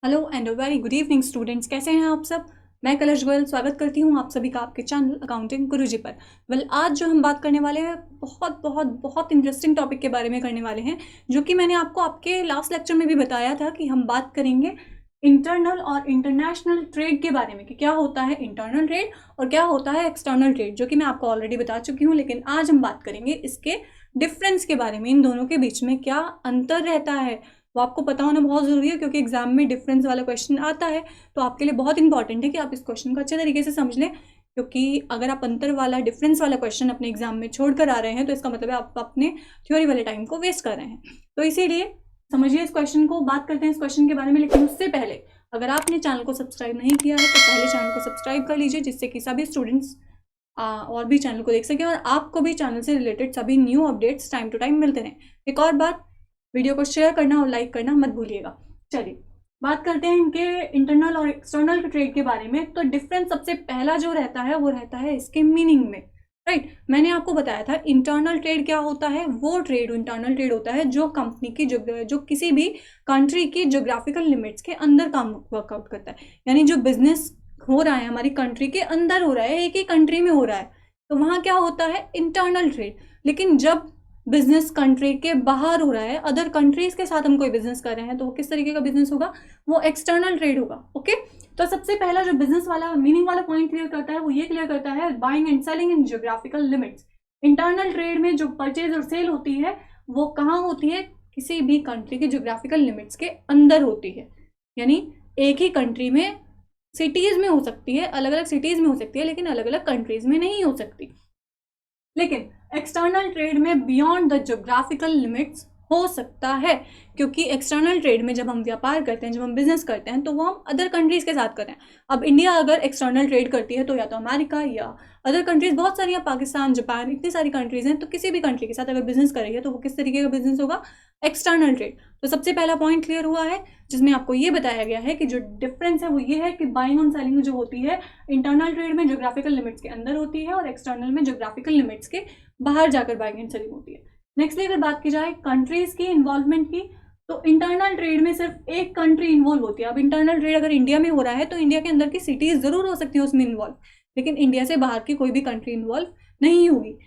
Hello and very good evening students, कैसे हैं आप सब। मैं कलश गोयल स्वागत करती हूं आप सभी का आपके चैनल अकाउंटिंग गुरुजी पर। आज जो हम बात करने वाले हैं बहुत बहुत बहुत इंटरेस्टिंग टॉपिक के बारे में करने वाले हैं, जो कि मैंने आपको आपके लास्ट लेक्चर में भी बताया था कि हम बात करेंगे इंटरनल और इंटरनेशनल ट्रेड के बारे में कि क्या होता है इंटरनल ट्रेड और क्या होता है एक्सटर्नल ट्रेड, जो कि मैं आपको ऑलरेडी बता चुकी हूँ। लेकिन आज हम बात करेंगे इसके डिफरेंस के बारे में, इन दोनों के बीच में क्या अंतर रहता है वो आपको पता होना बहुत ज़रूरी है, क्योंकि एग्जाम में डिफरेंस वाला क्वेश्चन आता है। तो आपके लिए बहुत इंपॉर्टेंट है कि आप इस क्वेश्चन को अच्छे तरीके से समझ लें, क्योंकि अगर आप अंतर वाला डिफरेंस वाला क्वेश्चन अपने एग्जाम में छोड़ कर आ रहे हैं तो इसका मतलब है आप अपने थ्योरी वाले टाइम को वेस्ट कर रहे हैं। तो इसीलिए समझिए इस क्वेश्चन को, बात करते हैं इस क्वेश्चन के बारे में। लेकिन उससे पहले अगर आपने चैनल को सब्सक्राइब नहीं किया है तो पहले चैनल को सब्सक्राइब कर लीजिए, जिससे कि सभी स्टूडेंट्स और भी चैनल को देख सकें और आपको भी चैनल से रिलेटेड सभी new updates time to time मिलते रहें। एक और बात, वीडियो को शेयर करना और लाइक करना मत भूलिएगा। चलिए बात करते हैं इनके इंटरनल और एक्सटर्नल ट्रेड के बारे में। तो डिफरेंस सबसे पहला जो रहता है वो रहता है इसके मीनिंग में, राइट। मैंने आपको बताया था इंटरनल ट्रेड क्या होता है। वो ट्रेड इंटरनल ट्रेड होता है जो कंपनी की जो किसी भी कंट्री की ज्योग्राफिकल लिमिट्स के अंदर काम वर्कआउट करता है। यानी जो बिजनेस हो रहा है हमारी कंट्री के अंदर हो रहा है, एक ही कंट्री में हो रहा है, तो वहाँ क्या होता है इंटरनल ट्रेड। लेकिन जब बिजनेस कंट्री के बाहर हो रहा है, अदर कंट्रीज के साथ हम कोई बिजनेस कर रहे हैं, तो वो किस तरीके का बिजनेस होगा, वो एक्सटर्नल ट्रेड होगा। ओके, तो सबसे पहला जो बिजनेस वाला मीनिंग वाला पॉइंट क्लियर करता है वो ये क्लियर करता है buying and selling in geographical limits. Internal trade में जो परचेज और सेल होती है वो कहाँ होती है, किसी भी कंट्री के ज्योग्राफिकल लिमिट्स के अंदर होती है। यानी एक ही कंट्री में, सिटीज में हो सकती है, अलग अलग सिटीज में हो सकती है, लेकिन अलग अलग कंट्रीज में नहीं हो सकती। लेकिन एक्सटर्नल ट्रेड में बियॉन्ड द ज्योग्राफिकल लिमिट्स हो सकता है, क्योंकि एक्सटर्नल ट्रेड में जब हम व्यापार करते हैं, जब हम बिजनेस करते हैं, तो वो हम अदर कंट्रीज के साथ करें। अब इंडिया अगर एक्सटर्नल ट्रेड करती है तो या तो अमेरिका या अदर कंट्रीज बहुत सारी, पाकिस्तान, जापान, इतनी सारी कंट्रीज हैं, तो किसी भी कंट्री के साथ अगर बिजनेस कर रही है तो वो किस तरीके का बिजनेस होगा, एक्सटर्नल ट्रेड। तो सबसे पहला पॉइंट क्लियर हुआ है, जिसमें आपको ये बताया गया है कि जो डिफरेंस है वो ये है कि बाइंग ऑन सेलिंग जो होती है इंटरनल ट्रेड में ज्योग्राफिकल लिमिट्स के अंदर होती है और एक्सटर्नल में ज्योग्राफिकल लिमिट्स के बाहर जाकर बाइंग एंड सेलिंग होती है। नेक्स्टली अगर बात की जाए कंट्रीज की इन्वॉल्वमेंट की, तो इंटरनल ट्रेड में सिर्फ एक कंट्री इन्वॉल्व होती है। अब इंटरनल ट्रेड अगर इंडिया में हो रहा है तो इंडिया के अंदर की सिटीज जरूर हो सकती है उसमें इन्वॉल्व, लेकिन इंडिया से बाहर की कोई भी कंट्री इन्वॉल्व नहीं होगी।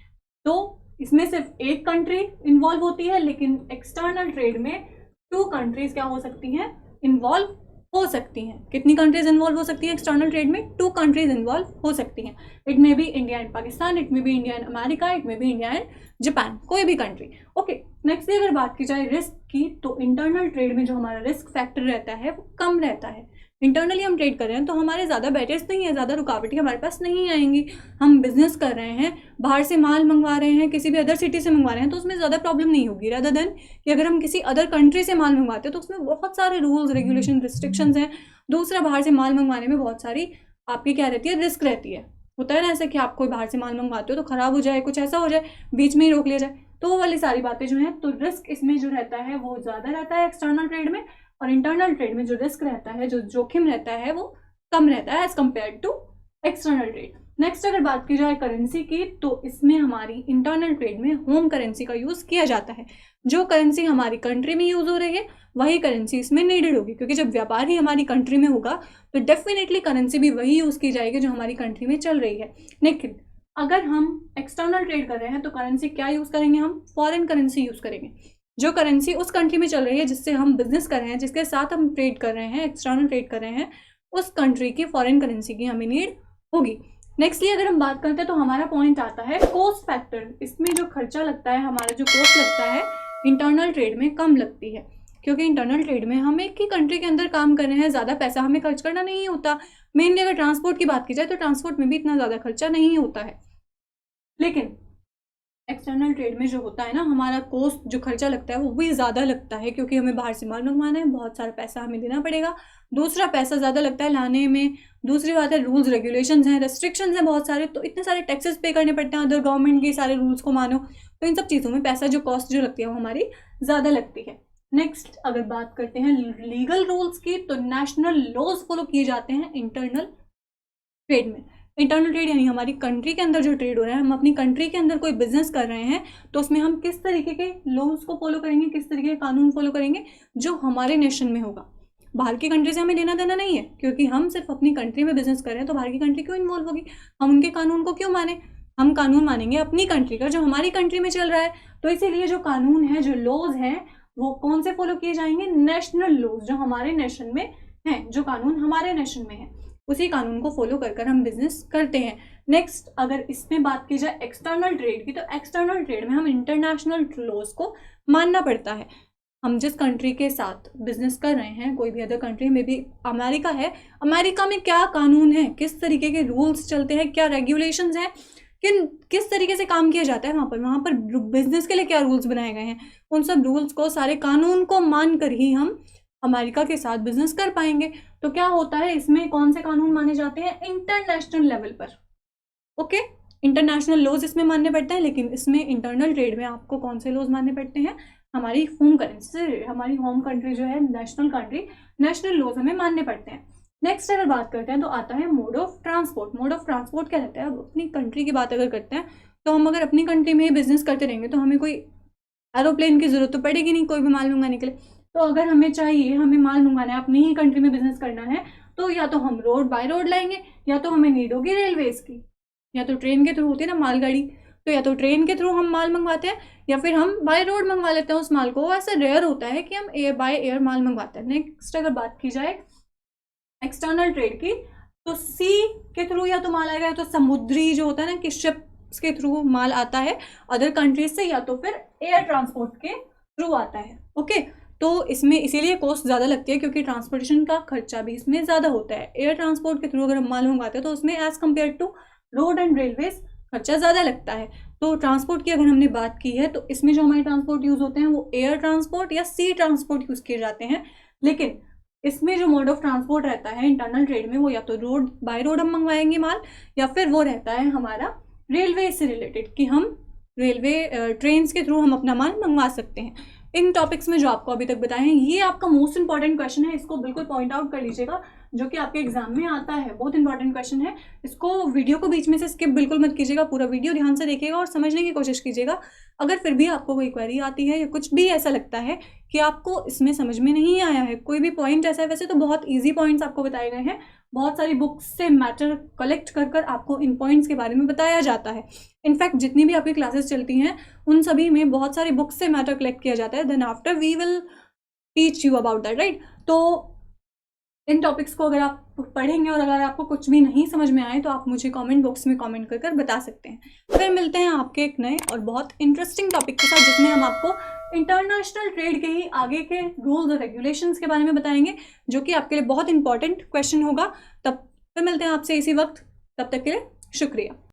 तो इसमें सिर्फ एक कंट्री इन्वॉल्व होती है, लेकिन एक्सटर्नल ट्रेड में टू कंट्रीज क्या हो सकती हैं, इन्वॉल्व हो सकती हैं। कितनी कंट्रीज इन्वॉल्व हो सकती है एक्सटर्नल ट्रेड में, टू कंट्रीज इन्वॉल्व हो सकती हैं। It may be India and Pakistan, it may be India and America, it may be India and Japan, कोई भी कंट्री। ओके, नेक्स्ट अगर बात की जाए रिस्क की, तो इंटरनल ट्रेड में जो हमारा रिस्क फैक्टर रहता है वो कम रहता है। इंटरनली हम ट्रेड कर रहे हैं तो हमारे ज़्यादा बैरियर्स नहीं है, ज़्यादा रुकावटें हमारे पास नहीं आएंगी। हम बिजनेस कर रहे हैं, बाहर से माल मंगवा रहे हैं, किसी भी अदर सिटी से मंगवा रहे हैं, तो उसमें ज़्यादा प्रॉब्लम नहीं होगी, रादर देन कि अगर हम किसी अदर कंट्री से माल मंगवाते हैं तो उसमें बहुत सारे रूल्स, रेगुलेशन, रिस्ट्रिक्शंस हैं। दूसरा, बाहर से माल मंगवाने में बहुत सारी आपकी क्या रहती है, रिस्क रहती है। होता है ना ऐसा कि आप कोई बाहर से माल मंगवाते हो तो ख़राब हो जाए, कुछ ऐसा हो जाए, बीच में ही रोक लिया जाए, तो वो वाली सारी बातें जो हैं, तो रिस्क इसमें जो रहता है वो ज़्यादा रहता है एक्सटर्नल ट्रेड में। और इंटरनल ट्रेड में जो रिस्क रहता है, जो जोखिम रहता है, वो कम रहता है as compare to external trade. Next अगर बात की जाए करेंसी की, तो इसमें हमारी इंटरनल ट्रेड में होम करेंसी का यूज़ किया जाता है। जो करेंसी हमारी कंट्री में यूज़ हो रही है वही करेंसी इसमें नीडेड होगी, क्योंकि जब व्यापार ही हमारी कंट्री में होगा तो डेफिनेटली करेंसी भी वही यूज़ की जाएगी जो हमारी कंट्री में चल रही है। लेकिन अगर हम एक्सटर्नल ट्रेड कर रहे हैं तो करेंसी क्या यूज़ करेंगे, हम फॉरेन करेंसी यूज़ करेंगे। जो करेंसी उस कंट्री में चल रही है जिससे हम बिजनेस कर रहे हैं, जिसके साथ हम ट्रेड कर रहे हैं, एक्सटर्नल ट्रेड कर रहे हैं, उस कंट्री की फॉरेन करेंसी की हमें नीड होगी। नेक्स्टली अगर हम बात करते हैं तो हमारा पॉइंट आता है कॉस्ट फैक्टर। इसमें जो खर्चा लगता है, हमारा जो कॉस्ट लगता है, इंटरनल ट्रेड में कम लगती है, क्योंकि इंटरनल ट्रेड में हम एक ही कंट्री के अंदर काम कर रहे हैं, ज़्यादा पैसा हमें खर्च करना नहीं होता। मेनली अगर ट्रांसपोर्ट की बात की जाए तो ट्रांसपोर्ट में भी इतना ज़्यादा खर्चा नहीं होता है। लेकिन एक्सटर्नल ट्रेड में जो होता है ना, हमारा कॉस्ट जो खर्चा लगता है वो भी ज़्यादा लगता है, क्योंकि हमें बाहर से माल मंगवाना है, बहुत सारा पैसा हमें देना पड़ेगा। दूसरा, पैसा ज़्यादा लगता है लाने में। दूसरी बात है रूल्स रेगुलेशंस हैं, रेस्ट्रिक्शंस हैं बहुत सारे, तो इतने सारे टैक्सेस पे करने पड़ते हैं, अदर गवर्नमेंट के सारे रूल्स को मानो, तो इन सब चीज़ों में पैसा जो कॉस्ट जो लगती है वो हमारी ज़्यादा लगती है। नेक्स्ट अगर बात करते हैं लीगल रूल्स की, तो नेशनल लॉज फॉलो किए जाते हैं इंटरनल ट्रेड में। इंटरनल ट्रेड यानी हमारी कंट्री के अंदर जो ट्रेड हो रहा है, हम अपनी कंट्री के अंदर कोई बिजनेस कर रहे हैं, तो उसमें हम किस तरीके के लॉज को फॉलो करेंगे, किस तरीके के कानून फॉलो करेंगे जो हमारे नेशन में होगा। बाहर की कंट्री से हमें लेना देना नहीं है, क्योंकि हम सिर्फ अपनी कंट्री में बिजनेस कर रहे हैं, तो बाहर की कंट्री क्यों इन्वॉल्व होगी, हम उनके कानून को क्यों माने, हम कानून मानेंगे अपनी कंट्री का जो हमारी कंट्री में चल रहा है। तो इसीलिए जो कानून है, जो लॉज हैं, वो कौन से फॉलो किए जाएंगे, नेशनल लॉज जो हमारे नेशन में हैं, जो कानून हमारे नेशन में है उसी कानून को फॉलो कर कर हम बिजनेस करते हैं। नेक्स्ट, अगर इसमें बात की जाए एक्सटर्नल ट्रेड की, तो एक्सटर्नल ट्रेड में हम इंटरनेशनल लॉज को मानना पड़ता है। हम जिस कंट्री के साथ बिजनेस कर रहे हैं, कोई भी अदर कंट्री में भी, अमेरिका है, अमेरिका में क्या कानून है, किस तरीके के रूल्स चलते हैं, क्या रेगुलेशंस हैं, किस तरीके से काम किया जाता है वहाँ पर बिजनेस के लिए क्या रूल्स बनाए गए हैं, उन सब रूल्स को, सारे कानून को मान कर ही हम अमेरिका के साथ बिजनेस कर पाएंगे। तो क्या होता है, इसमें कौन से कानून माने जाते हैं, इंटरनेशनल लेवल पर। ओके, इंटरनेशनल लॉज इसमें मानने पड़ते हैं, लेकिन इसमें इंटरनल ट्रेड में आपको कौन से लॉज मानने पड़ते हैं, हमारी होम करेंसी, हमारी होम कंट्री जो है, नेशनल कंट्री, नेशनल लॉज हमें मानने पड़ते हैं। नेक्स्ट अगर बात करते हैं तो आता है mode of transport. Mode of transport क्या रहता है, अब अपनी कंट्री की बात अगर करते हैं तो हम अगर अपनी कंट्री में ही बिजनेस करते रहेंगे तो हमें कोई एरोप्लेन की जरूरत तो पड़ेगी नहीं कोई भी माल मंगाने के लिए। तो अगर हमें चाहिए, हमें माल मंगाना है, अपनी ही कंट्री में बिजनेस करना है, तो या तो हम रोड बाय रोड लाएंगे, या तो हमें नीड होगी रेलवेज की, या तो ट्रेन के थ्रू होती है ना मालगाड़ी, तो या तो ट्रेन के थ्रू हम माल मंगवाते हैं या फिर हम बाय रोड मंगवा लेते हैं उस माल को। ऐसा रेयर होता है कि हम बाय एयर माल मंगवाते हैं। नेक्स्ट अगर बात की जाए एक्सटर्नल ट्रेड की, तो सी के थ्रू या तो माल आएगा, या तो समुद्री जो होता है ना कि शिप्स के थ्रू माल आता है अदर कंट्रीज से, या तो फिर एयर ट्रांसपोर्ट के थ्रू आता है। ओके, तो इसमें इसीलिए कॉस्ट ज़्यादा लगती है, क्योंकि ट्रांसपोर्टेशन का खर्चा भी इसमें ज़्यादा होता है। एयर ट्रांसपोर्ट के थ्रू अगर हम माल मंगवाते हैं तो उसमें as compare to road and railways खर्चा ज़्यादा लगता है। तो ट्रांसपोर्ट की अगर हमने बात की है, तो इसमें जो हमारे ट्रांसपोर्ट यूज़ होते हैं वो एयर ट्रांसपोर्ट या सी ट्रांसपोर्ट यूज़ किए जाते हैं। लेकिन इसमें जो मोड ऑफ ट्रांसपोर्ट रहता है इंटरनल ट्रेड में, वो या तो रोड बाय रोड हम मंगवाएंगे माल, या फिर वो रहता है हमारा रेलवे से रिलेटेड, कि हम रेलवे ट्रेन के थ्रू हम अपना माल मंगवा सकते हैं। इन टॉपिक्स में जो आपको अभी तक बताए हैं, ये आपका मोस्ट इंपॉर्टेंट क्वेश्चन है, इसको बिल्कुल पॉइंट आउट कर लीजिएगा, जो कि आपके एग्जाम में आता है। बहुत इंपॉर्टेंट क्वेश्चन है, इसको वीडियो को बीच में से स्किप बिल्कुल मत कीजिएगा, पूरा वीडियो ध्यान से देखिएगा और समझने की कोशिश कीजिएगा। अगर फिर भी आपको कोई क्वेरी आती है या कुछ भी ऐसा लगता है कि आपको इसमें समझ में नहीं आया है, कोई भी पॉइंट ऐसा है, वैसे तो बहुत ईजी पॉइंट्स आपको बताए गए हैं, बहुत सारी बुक्स से मैटर कलेक्ट कर कर आपको इन पॉइंट्स के बारे में बताया जाता है। इनफैक्ट जितनी भी आपकी क्लासेस चलती हैं उन सभी में बहुत सारी बुक्स से मैटर कलेक्ट किया जाता है, then after we will teach you about that, right. तो इन टॉपिक्स को अगर आप पढ़ेंगे और अगर आपको कुछ भी नहीं समझ में आए तो आप मुझे कमेंट बॉक्स में कमेंट कर कर बता सकते हैं। फिर मिलते हैं आपके एक नए और बहुत इंटरेस्टिंग टॉपिक के साथ, जिसमें हम आपको इंटरनेशनल ट्रेड के ही आगे के रूल्स और रेगुलेशंस के बारे में बताएंगे, जो कि आपके लिए बहुत इंपॉर्टेंट क्वेश्चन होगा। तब फिर मिलते हैं आपसे इसी वक्त, तब तक के लिए शुक्रिया।